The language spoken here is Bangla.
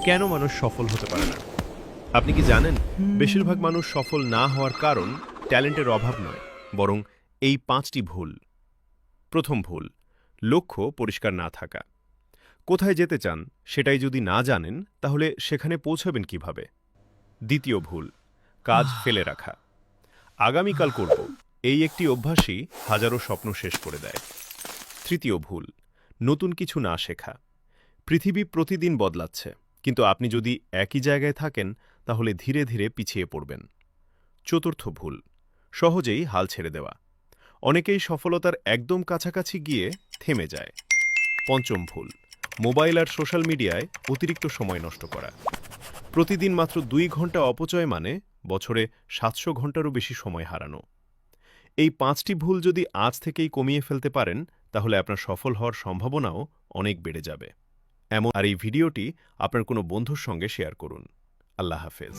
কেন মানুষ সফল হতে পারে না? আপনি কি জানেন বেশিরভাগ মানুষ সফল না হওয়ার কারণ ট্যালেন্টের অভাব নয়, বরং এই ৫টি ভুল। প্রথম ভুল, লক্ষ্য পরিষ্কার না থাকা। কোথায় যেতে চান সেটাই যদি না জানেন তাহলে সেখানে পৌঁছাবেন কিভাবে? দ্বিতীয় ভুল, কাজ ফেলে রাখা। আগামীকাল করব, এই একটি অভ্যাসই হাজারো স্বপ্ন শেষ করে দেয়। তৃতীয় ভুল, নতুন কিছু না শেখা। পৃথিবী প্রতিদিন বদলাচ্ছে, কিন্তু আপনি যদি একই জায়গায় থাকেন তাহলে ধীরে ধীরে পিছিয়ে পড়বেন। চতুর্থ ভুল, সহজেই হাল ছেড়ে দেওয়া। অনেকেই সফলতার একদম কাছাকাছি গিয়ে থেমে যায়। পঞ্চম ভুল, মোবাইল আর সোশ্যাল মিডিয়ায় অতিরিক্ত সময় নষ্ট করা। প্রতিদিন মাত্র ২ ঘন্টা অপচয় মানে বছরে ৭০০ ঘন্টারও বেশি সময় হারানো। এই ৫টি ভুল যদি আজ থেকেই কমিয়ে ফেলতে পারেন তাহলে আপনার সফল হওয়ার সম্ভাবনাও অনেক বেড়ে যাবে। আর এই ভিডিওটি আপনার কোনো বন্ধুর সঙ্গে শেয়ার করুন। আল্লাহ হাফেজ।